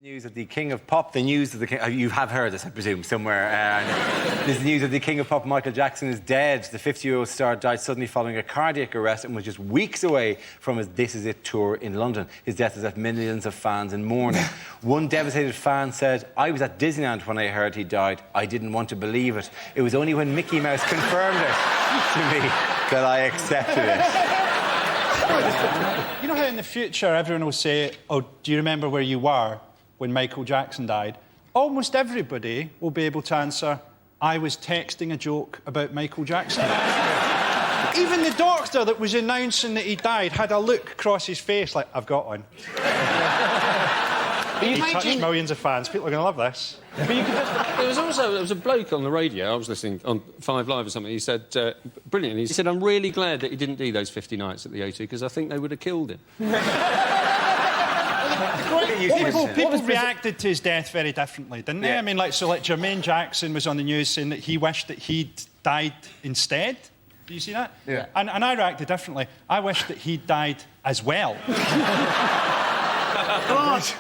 News of the King of Pop, the news of the King... You have heard this, I presume, somewhere. This is the news of the King of Pop, Michael Jackson, is dead. The 50-year-old star died suddenly following a cardiac arrest and was just weeks away from his This Is It tour in London. His death has left millions of fans in mourning. One devastated fan said, "I was at Disneyland when I heard he died. I didn't want to believe it. It was only when Mickey Mouse confirmed it to me that I accepted it." You know how in the future everyone will say, "Oh, do you remember where you were when Michael Jackson died?" Almost everybody will be able to answer, "I was texting a joke about Michael Jackson." Even the doctor that was announcing that he died had a look across his face like, "I've got one." He touched millions of fans. People are going to love this. There was a bloke on the radio, I was listening on 5 Live or something, he said, brilliant, he said, "I'm really glad that he didn't do those 50 nights at the O2 because I think they would have killed him." People reacted to his death very differently, didn't they? Yeah. I mean, like Jermaine Jackson was on the news saying that he wished that he'd died instead. Do you see that? Yeah. And I reacted differently. I wished that he'd died as well.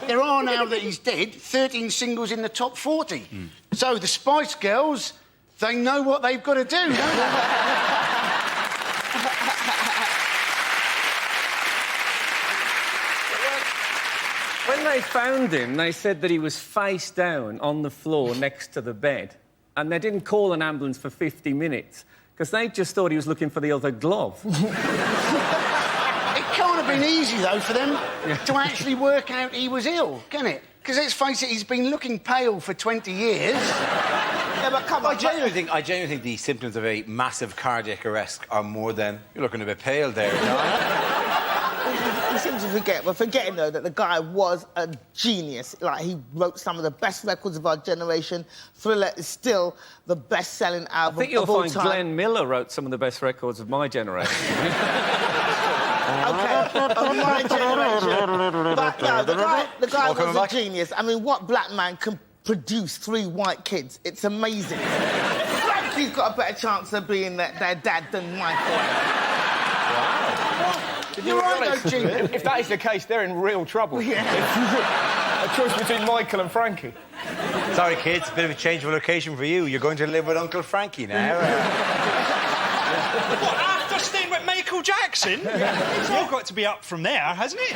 There are, now that he's dead, 13 singles in the top 40. So the Spice Girls, they know what they've got to do, don't they? When they found him, they said that he was face down on the floor next to the bed, and they didn't call an ambulance for 50 minutes because they just thought he was looking for the other glove. It can't have been easy, though, for them to actually work out he was ill, can it? Because let's face it, he's been looking pale for 20 years. Yeah, but come on, I genuinely think the symptoms of a massive cardiac arrest are more than... You're looking a bit pale there, Dara. You seem to forget. We're forgetting, though, that the guy was a genius. Like, he wrote some of the best records of our generation. Thriller is still the best-selling album of all time. I think you'll find Glenn Miller wrote some of the best records of my generation. OK, of my generation. But, no, the guy was a genius. I mean, what black man can produce 3 white kids? It's amazing. Frankie's got a better chance of being their dad than Michael. Wow. You're right, though, Jim. If that is the case, they're in real trouble. Yeah. A choice between Michael and Frankie. Sorry, kids, a bit of a change of location for you. You're going to live with Uncle Frankie now. What, after staying with Michael Jackson? It's all got to be up from there, hasn't it?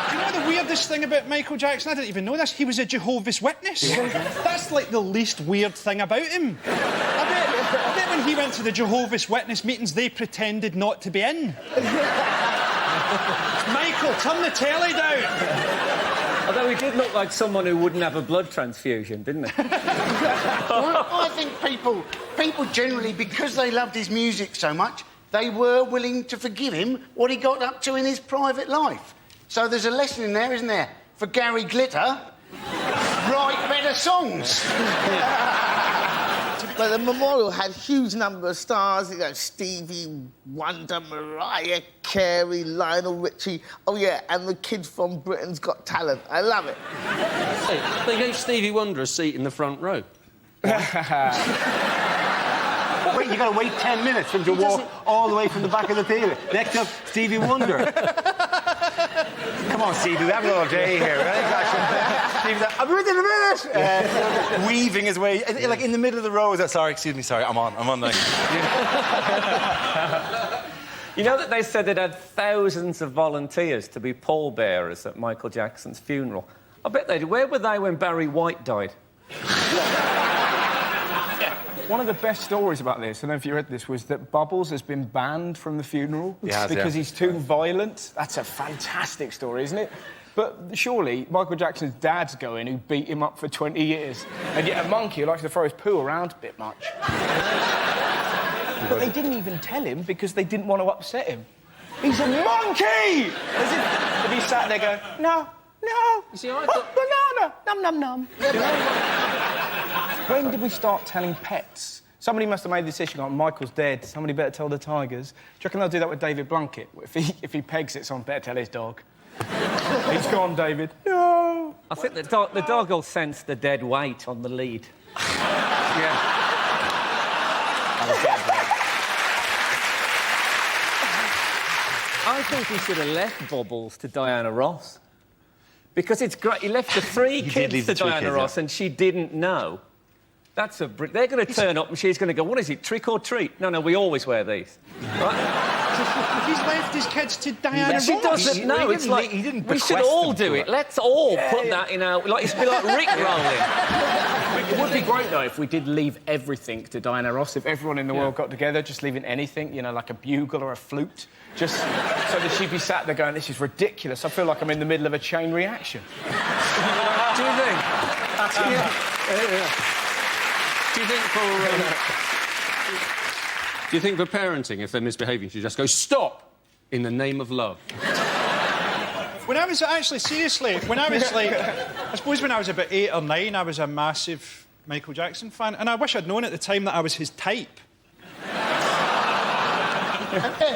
Do you know the weirdest thing about Michael Jackson? I didn't even know this. He was a Jehovah's Witness. That's, like, the least weird thing about him. I bet when he went to the Jehovah's Witness meetings, they pretended not to be in. Michael, turn the telly down. Although he did look like someone who wouldn't have a blood transfusion, didn't he? I think people generally, because they loved his music so much, they were willing to forgive him what he got up to in his private life. So there's a lesson in there, isn't there? For Gary Glitter, write better songs. But the memorial had a huge number of stars. You know, Stevie Wonder, Mariah Carey, Lionel Richie. Oh, yeah, and the kid from Britain's Got Talent. I love it. Hey, they gave Stevie Wonder a seat in the front row. Wait, you've got to wait 10 minutes for him to walk all the way from the back of the theatre. Next up, Stevie Wonder. Come on, Stevie, we have it all day here, right? Stevie's like, "I'll be with you in a minute!" Weaving his way, like, in the middle of the row. Sorry, excuse me, sorry, I'm on the... You know that they said they'd had thousands of volunteers to be pallbearers at Michael Jackson's funeral? I bet they did. Where were they when Barry White died? One of the best stories about this, I don't know if you read this, was that Bubbles has been banned from the funeral because he's too violent. That's a fantastic story, isn't it? But surely Michael Jackson's dad's going, who beat him up for 20 years, and yet a monkey who likes to throw his poo around a bit much. But they didn't even tell him because they didn't want to upset him. He's a monkey! As if he sat there going, "No, no, You see, I banana, num, num, num." When did we start telling pets? Somebody must have made the decision, like, Michael's dead, somebody better tell the tigers. Do you reckon they'll do that with David Blunkett? If he pegs it, someone better tell his dog. He's gone, David. No! I think the dog will sense the dead weight on the lead. Yeah. I think he should have left Bubbles to Diana Ross. Because it's great. He left the 3 did kids leave to the 3 Diana kids, Ross yeah. and she didn't know. That's a... They're going to turn up and she's going to go, what is it, trick or treat? No, we always wear these. Right? He's left his kids to Diana Ross. She doesn't know. It's like, he didn't we should bequest all them to do her. it. Let's all put that in our... Like, it's be like Rick rolling. It would be great, though, if we did leave everything to Diana Ross. If everyone in the world got together, just leaving anything, you know, like a bugle or a flute, just so that she'd be sat there going, this is ridiculous. I feel like I'm in the middle of a chain reaction. Do you think? Do you think for... do you think for parenting, if they're misbehaving, you just go, stop, in the name of love? When I was actually, seriously, when I was like, I suppose when I was about 8 or 9, I was a massive Michael Jackson fan, and I wish I'd known at the time that I was his type.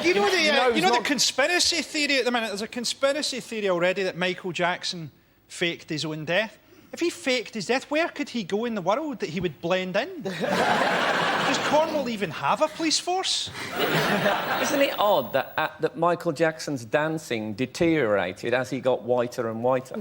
You know the conspiracy theory at the minute? There's a conspiracy theory already that Michael Jackson faked his own death. If he faked his death, where could he go in the world that he would blend in? Does Cornwall even have a police force? Isn't it odd that Michael Jackson's dancing deteriorated as he got whiter and whiter?